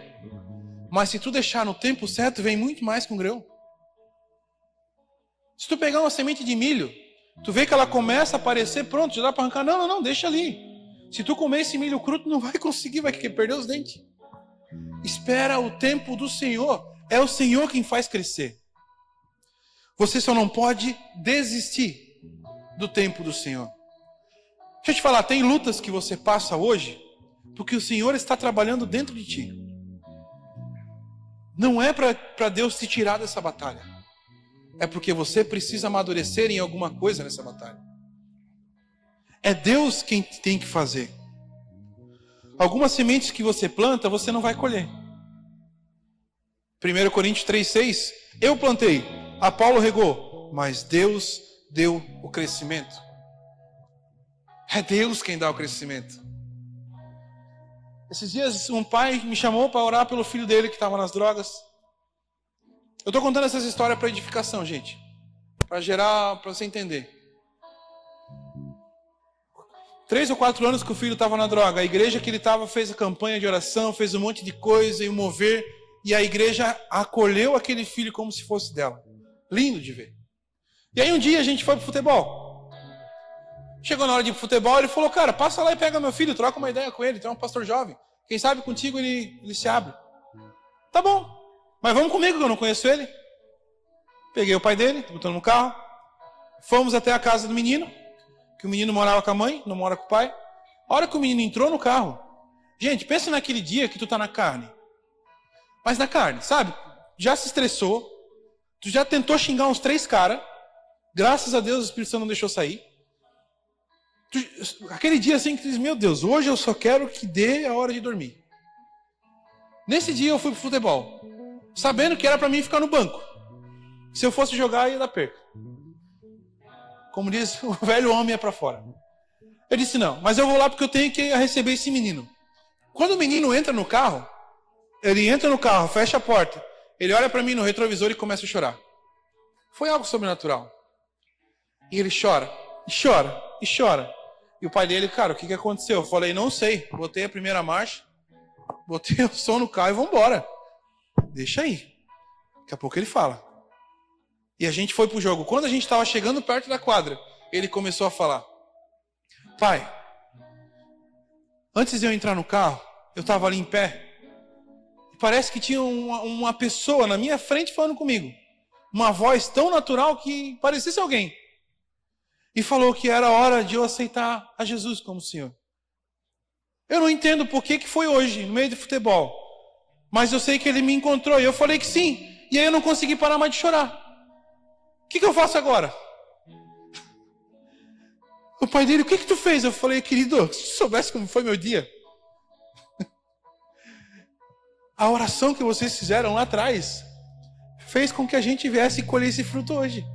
Mas se tu deixar no tempo certo, vem muito mais com grão. Se tu pegar uma semente de milho, tu vê que ela começa a aparecer, pronto, já dá para arrancar. Não, deixa ali. Se tu comer esse milho cru, tu não vai conseguir, vai perder os dentes. Espera o tempo do Senhor. É o Senhor quem faz crescer. Você só não pode desistir do tempo do Senhor. Deixa eu te falar, tem lutas que você passa hoje, porque o Senhor está trabalhando dentro de ti. Não é para Deus te tirar dessa batalha. É porque você precisa amadurecer em alguma coisa nessa batalha. É Deus quem tem que fazer. Algumas sementes que você planta, você não vai colher. 1 Coríntios 3,6, eu plantei, Apolo regou, mas Deus deu o crescimento. É Deus quem dá o crescimento. Esses dias um pai me chamou para orar pelo filho dele que estava nas drogas. Eu estou contando essas histórias para edificação, gente. Para você entender. 3 ou 4 anos que o filho estava na droga. A igreja que ele estava fez a campanha de oração, fez um monte de coisa e o mover. E a igreja acolheu aquele filho como se fosse dela. Lindo de ver. E aí um dia a gente foi pro futebol. Chegou na hora de ir pro futebol, ele falou, cara, passa lá e pega meu filho, troca uma ideia com ele, tem um pastor jovem. Quem sabe contigo ele se abre. Tá bom, mas vamos comigo que eu não conheço ele. Peguei o pai dele, botou no carro. Fomos até a casa do menino, que o menino morava com a mãe, não mora com o pai. A hora que o menino entrou no carro, gente, pensa naquele dia que tu tá na carne. Mas na carne, sabe? Já se estressou, tu já tentou xingar uns 3 caras, graças a Deus o Espírito Santo não deixou sair. Aquele dia assim que tu diz, meu Deus, hoje eu só quero que dê a hora de dormir. Nesse dia eu fui pro futebol, sabendo que era para mim ficar no banco. Se eu fosse jogar, ia dar perca. Como diz, o velho homem é para fora. Eu disse, não, mas eu vou lá porque eu tenho que receber esse menino. Quando o menino entra no carro, ele entra no carro, fecha a porta, ele olha para mim no retrovisor e começa a chorar. Foi algo sobrenatural. E ele chora, e chora, e chora. E o pai dele, cara, o que aconteceu? Eu falei, não sei. Botei a primeira marcha, botei o som no carro e vamos embora. Deixa aí. Daqui a pouco ele fala. E a gente foi pro jogo. Quando a gente estava chegando perto da quadra, ele começou a falar. Pai, antes de eu entrar no carro, eu estava ali em pé. E parece que tinha uma pessoa na minha frente falando comigo. Uma voz tão natural que parecesse alguém. E falou que era hora de eu aceitar a Jesus como Senhor. Eu não entendo por que foi hoje, no meio do futebol. Mas eu sei que ele me encontrou e eu falei que sim. E aí eu não consegui parar mais de chorar. O que eu faço agora? O pai dele, o que tu fez? Eu falei, querido, se soubesse como foi meu dia. A oração que vocês fizeram lá atrás fez com que a gente viesse colher esse fruto hoje.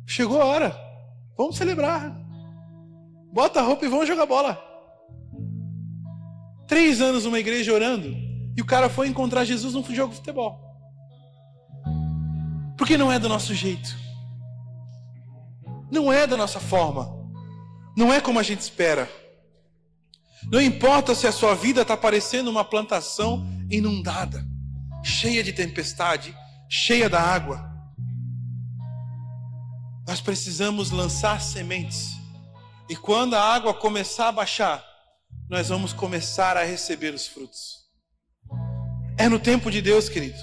Chegou a hora. Vamos celebrar. Bota a roupa e vamos jogar bola. 3 anos numa igreja orando e o cara foi encontrar Jesus num jogo de futebol. Porque não é do nosso jeito. Não é da nossa forma. Não é como a gente espera. Não importa se a sua vida está parecendo uma plantação inundada, cheia de tempestade, cheia da água. Nós precisamos lançar sementes. E quando a água começar a baixar, nós vamos começar a receber os frutos. É no tempo de Deus, querido.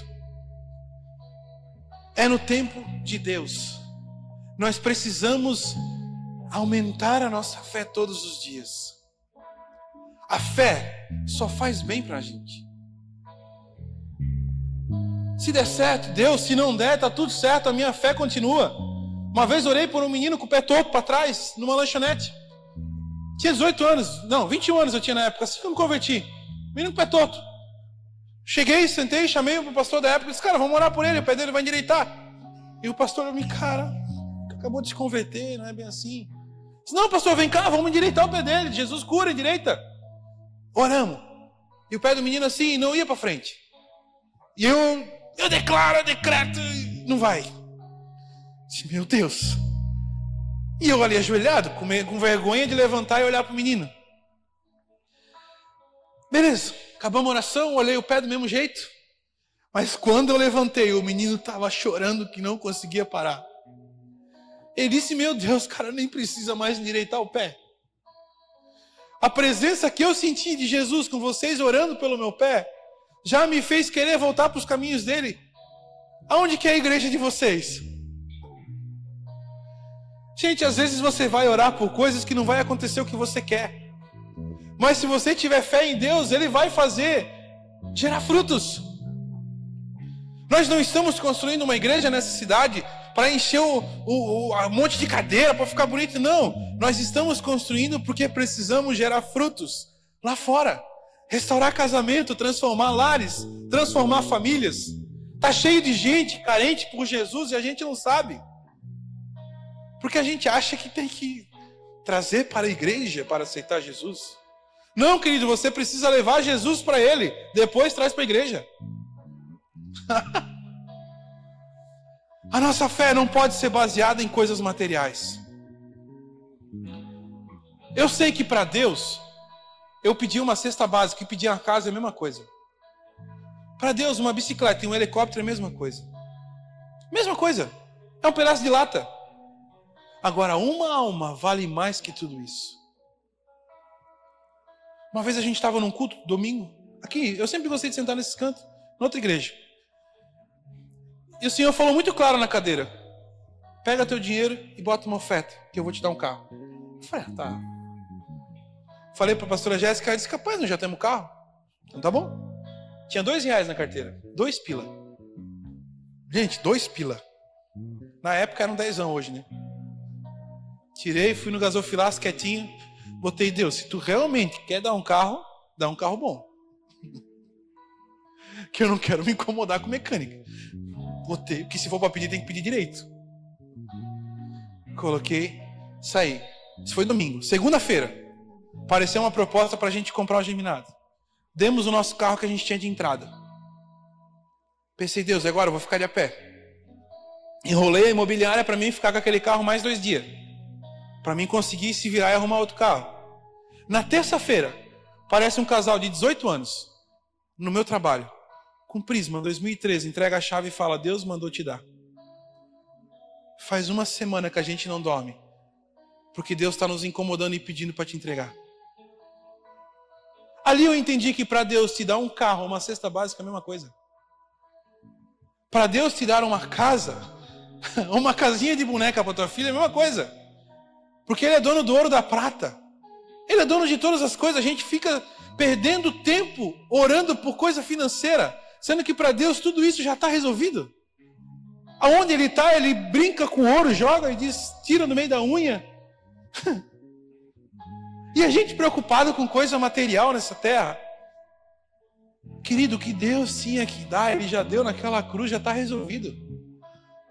É no tempo de Deus. Nós precisamos aumentar a nossa fé todos os dias. A fé só faz bem pra gente. Se der certo, Deus, se não der, tá tudo certo, a minha fé continua. Uma vez orei por um menino com o pé torto para trás, numa lanchonete. Tinha 18 anos, não, 21 anos eu tinha na época, assim que eu me converti. Menino com o pé torto. Cheguei, sentei, chamei o pastor da época e disse, cara, vamos orar por ele, o pé dele vai endireitar. E o pastor me, cara, acabou de se converter, não é bem assim. Disse, não, pastor, vem cá, vamos endireitar o pé dele, Jesus cura, endireita. Oramos. E o pé do menino assim, não ia para frente. E eu declaro, eu decreto, não vai. Meu Deus. E eu ali ajoelhado, com vergonha de levantar e olhar para o menino. Beleza, acabamos a oração, olhei o pé do mesmo jeito. Mas quando eu levantei, o menino estava chorando que não conseguia parar. Ele disse, meu Deus, cara, nem precisa mais endireitar o pé. A presença que eu senti de Jesus com vocês orando pelo meu pé, já me fez querer voltar para os caminhos dele. Aonde que é a igreja de vocês? Gente, às vezes você vai orar por coisas que não vai acontecer o que você quer. Mas se você tiver fé em Deus, Ele vai fazer gerar frutos. Nós não estamos construindo uma igreja nessa cidade para encher um monte de cadeira, para ficar bonito, não. Nós estamos construindo porque precisamos gerar frutos lá fora. Restaurar casamento, transformar lares, transformar famílias. Está cheio de gente carente por Jesus e a gente não sabe. Porque a gente acha que tem que trazer para a igreja para aceitar Jesus. Não, querido, você precisa levar Jesus para ele, depois traz para a igreja. A nossa fé não pode ser baseada em coisas materiais. Eu sei que para Deus, eu pedi uma cesta básica e pedir uma casa é a mesma coisa. Para Deus, uma bicicleta e um helicóptero é a mesma coisa. Mesma coisa. É um pedaço de lata. Agora, uma alma vale mais que tudo isso. Uma vez a gente estava num culto, domingo, aqui, eu sempre gostei de sentar nesse canto, na outra igreja. E o Senhor falou muito claro na cadeira: pega teu dinheiro e bota uma oferta, que eu vou te dar um carro. Eu falei, tá. Falei para a pastora Jéssica, ela disse, capaz, nós já temos carro. Então tá bom. Tinha R$2 na carteira, 2 pila. Gente, 2 pila. Na época era um 10ão hoje, né? Tirei, fui no gasofilaço quietinho, botei, Deus, se tu realmente quer dar um carro, dá um carro bom. Que eu não quero me incomodar com mecânica. Botei, porque se for para pedir, tem que pedir direito. Coloquei, saí. Isso foi domingo. Segunda-feira, apareceu uma proposta para a gente comprar um geminado. Demos o nosso carro que a gente tinha de entrada. Pensei, Deus, agora eu vou ficar de a pé. Enrolei a imobiliária para mim ficar com aquele carro mais 2 dias. Para mim conseguir se virar e arrumar outro carro. Na terça-feira, aparece um casal de 18 anos no meu trabalho, com Prisma 2013, entrega a chave e fala, Deus mandou te dar. Faz uma semana que a gente não dorme, porque Deus está nos incomodando e pedindo para te entregar. Ali eu entendi que para Deus te dar um carro, uma cesta básica é a mesma coisa. Para Deus te dar uma casa, uma casinha de boneca para tua filha é a mesma coisa. Porque Ele é dono do ouro e da prata. Ele é dono de todas as coisas. A gente fica perdendo tempo orando por coisa financeira, sendo que para Deus tudo isso já está resolvido. Aonde Ele está, Ele brinca com ouro, joga e diz, tira no meio da unha. E a gente preocupado com coisa material nessa terra. Querido, o que Deus tinha que dar, Ele já deu naquela cruz, já está resolvido.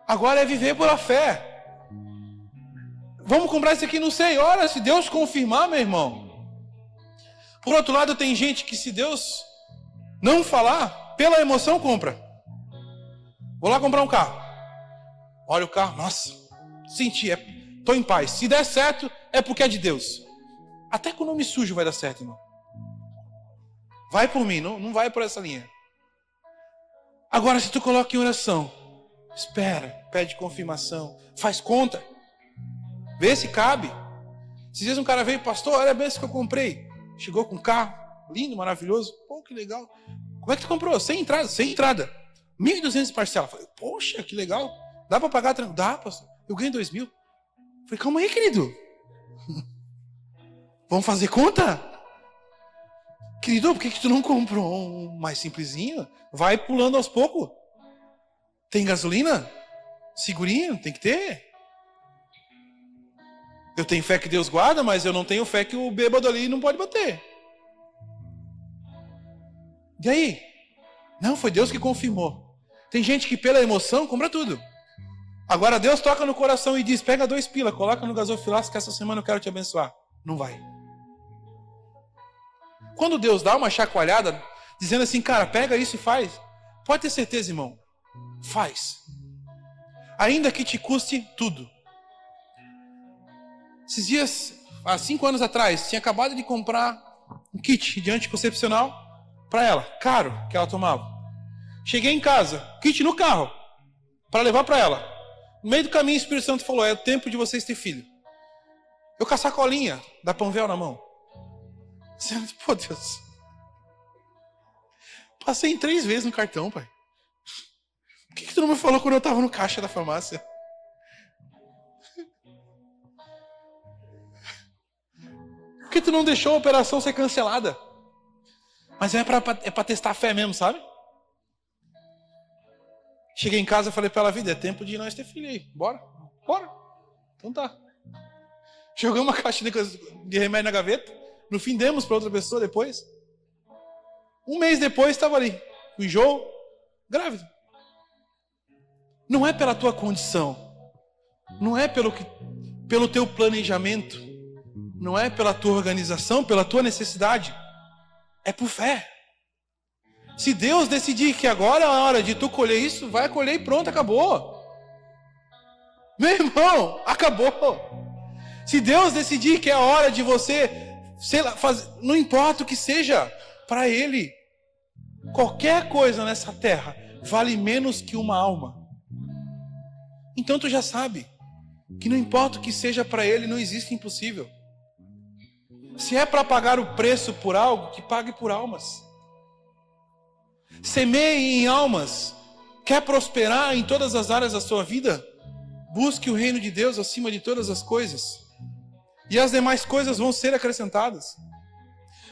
Agora é viver pela fé. Vamos comprar isso aqui, não sei. Ora, se Deus confirmar, meu irmão. Por outro lado, tem gente que se Deus não falar, pela emoção compra. Vou lá comprar um carro. Olha o carro, nossa, senti, estou em paz. Se der certo, é porque é de Deus. Até com o nome sujo vai dar certo, irmão. Vai por mim, não vai por essa linha. Agora, se tu coloca em oração, espera, pede confirmação, faz conta. Vê se cabe. Esses dias um cara veio, pastor, olha bem isso que eu comprei. Chegou com um carro, lindo, maravilhoso. Pô, que legal. Como é que tu comprou? Sem entrada. 1.200 parcelas. Falei, poxa, que legal. Dá para pagar? Dá, pastor. Eu ganhei 2.000. Falei, calma aí, querido. Vamos fazer conta? Querido, por que tu não comprou um mais simplesinho? Vai pulando aos poucos. Tem gasolina? Segurinho? Tem que ter. Eu tenho fé que Deus guarda, mas eu não tenho fé que o bêbado ali não pode bater. E aí? Não, foi Deus que confirmou. Tem gente que pela emoção compra tudo. Agora Deus toca no coração e diz, pega 2 pila, coloca no gasofilaço que essa semana eu quero te abençoar. Não vai. Quando Deus dá uma chacoalhada, dizendo assim, cara, pega isso e faz, pode ter certeza, irmão, faz. Ainda que te custe tudo. Esses dias, há 5 anos atrás, tinha acabado de comprar um kit de anticoncepcional para ela, caro, que ela tomava. Cheguei em casa, kit no carro, para levar para ela. No meio do caminho, o Espírito Santo falou, é o tempo de vocês ter filho. Eu com a sacolinha da Panvel na mão. Pô, Deus. Passei em 3 vezes no cartão, pai. O que tu não me falou quando eu estava no caixa da farmácia? Por que tu não deixou a operação ser cancelada? Mas é para testar a fé mesmo, sabe? Cheguei em casa e falei para ela, vida, é tempo de nós ter filho aí. Bora? Bora. Então tá. Jogamos uma caixa de remédio na gaveta. No fim, demos para outra pessoa depois. 1 mês depois, estava ali. Com enjoo, grávida. Não é pela tua condição. Não é pelo teu planejamento. Não é pela tua organização, pela tua necessidade. É por fé. Se Deus decidir que agora é a hora de tu colher isso, vai colher e pronto, acabou. Meu irmão, acabou. Se Deus decidir que é a hora de você, sei lá, não importa o que seja, para Ele, qualquer coisa nessa terra vale menos que uma alma. Então tu já sabe que não importa o que seja para Ele, não existe impossível. Se é para pagar o preço por algo, que pague por almas. Semeie em almas. Quer prosperar em todas as áreas da sua vida? Busque o reino de Deus acima de todas as coisas. E as demais coisas vão ser acrescentadas.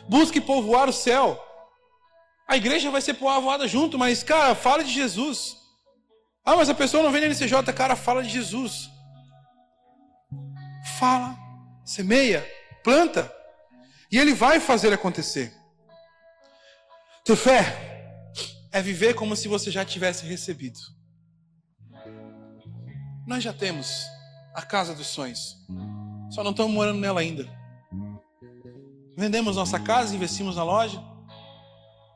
Busque povoar o céu. A igreja vai ser povoada junto, mas, cara, fala de Jesus. Ah, mas a pessoa não vem na NCJ, cara, fala de Jesus. Fala, semeia, planta. E Ele vai fazer acontecer. Ter fé é viver como se você já tivesse recebido. Nós já temos a casa dos sonhos. Só não estamos morando nela ainda. Vendemos nossa casa, investimos na loja.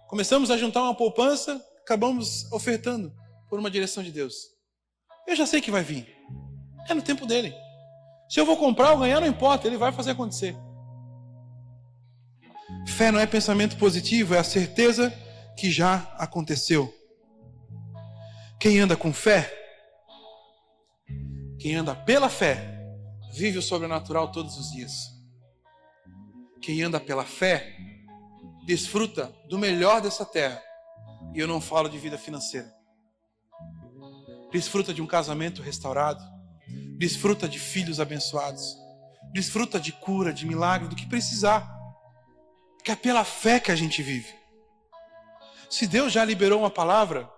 Começamos a juntar uma poupança, acabamos ofertando por uma direção de Deus. Eu já sei que vai vir. É no tempo dele. Se eu vou comprar ou ganhar, não importa, Ele vai fazer acontecer. Fé não é pensamento positivo, é a certeza que já aconteceu. Quem anda com fé, quem anda pela fé, vive o sobrenatural todos os dias. Quem anda pela fé, desfruta do melhor dessa terra. E eu não falo de vida financeira. Desfruta de um casamento restaurado. Desfruta de filhos abençoados. Desfruta de cura, de milagre, do que precisar. Porque é pela fé que a gente vive. Se Deus já liberou uma palavra,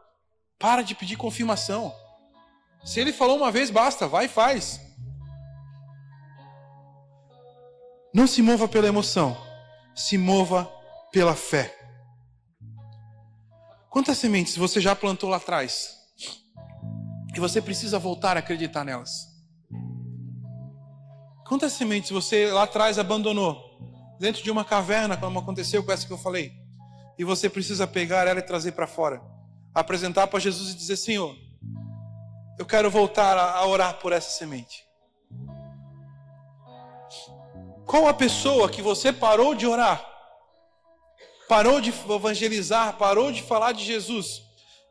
para de pedir confirmação. Se Ele falou uma vez, basta, vai e faz. Não se mova pela emoção, se mova pela fé. Quantas sementes você já plantou lá atrás? E você precisa voltar a acreditar nelas? Quantas sementes você lá atrás abandonou? Dentro de uma caverna, como aconteceu com essa que eu falei. E você precisa pegar ela e trazer para fora. Apresentar para Jesus e dizer, Senhor, eu quero voltar a orar por essa semente. Qual a pessoa que você parou de orar? Parou de evangelizar, parou de falar de Jesus.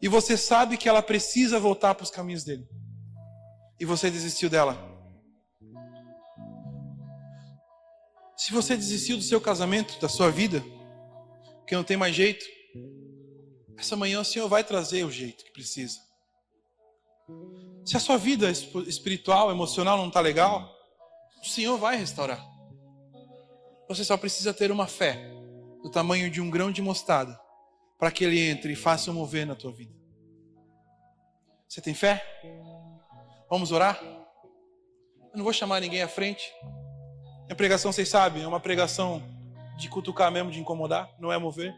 E você sabe que ela precisa voltar para os caminhos dele. E você desistiu dela. Se você desistiu do seu casamento, da sua vida, que não tem mais jeito, essa manhã o Senhor vai trazer o jeito que precisa. Se a sua vida espiritual, emocional não está legal, o Senhor vai restaurar. Você só precisa ter uma fé do tamanho de um grão de mostarda para que Ele entre e faça mover na tua vida. Você tem fé? Vamos orar? Eu não vou chamar ninguém à frente. A pregação, vocês sabem, é uma pregação de cutucar mesmo, de incomodar, não é mover.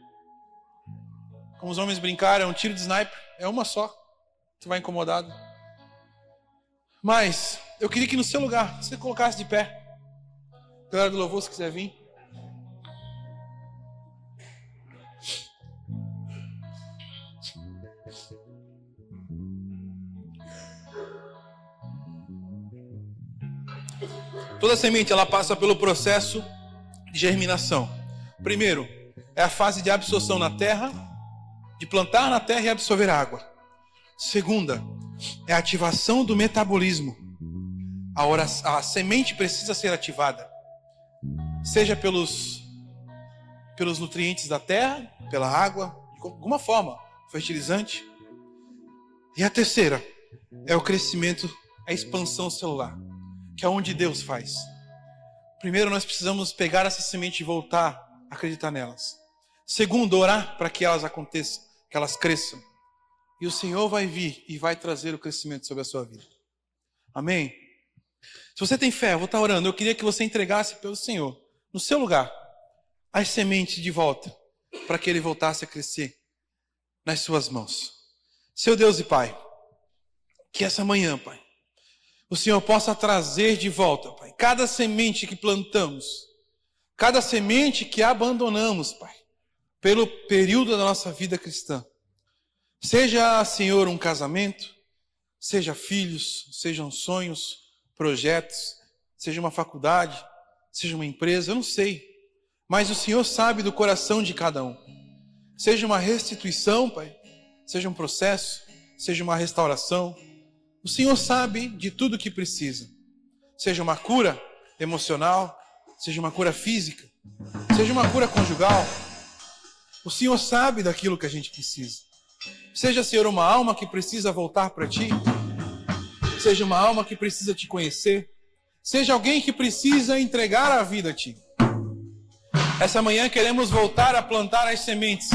Como os homens brincaram, é um tiro de sniper, é uma só. Tu vai incomodado. Mas eu queria que no seu lugar você colocasse de pé. Galera do louvor, se quiser vir. Toda semente ela passa pelo processo de germinação. Primeiro, é a fase de absorção na terra, de plantar na terra e absorver a água. Segunda, é a ativação do metabolismo. A semente precisa ser ativada, seja pelos nutrientes da terra, pela água, de alguma forma, fertilizante. E a terceira é o crescimento, a expansão celular, que é onde Deus faz. Primeiro, nós precisamos pegar essa semente e voltar a acreditar nelas. Segundo, orar para que elas aconteçam, que elas cresçam. E o Senhor vai vir e vai trazer o crescimento sobre a sua vida. Amém? Se você tem fé, eu vou estar orando. Eu queria que você entregasse pelo Senhor, no seu lugar, as sementes de volta, para que Ele voltasse a crescer nas suas mãos. Seu Deus e Pai, que essa manhã, Pai, o Senhor possa trazer de volta, Pai, cada semente que plantamos, cada semente que abandonamos, Pai, pelo período da nossa vida cristã. Seja, Senhor, um casamento, seja filhos, sejam sonhos, projetos, seja uma faculdade, seja uma empresa, eu não sei. Mas o Senhor sabe do coração de cada um. Seja uma restituição, Pai, seja um processo, seja uma restauração. O Senhor sabe de tudo que precisa. Seja uma cura emocional, seja uma cura física, seja uma cura conjugal. O Senhor sabe daquilo que a gente precisa. Seja, Senhor, uma alma que precisa voltar para Ti. Seja uma alma que precisa Te conhecer. Seja alguém que precisa entregar a vida a Ti. Essa manhã queremos voltar a plantar as sementes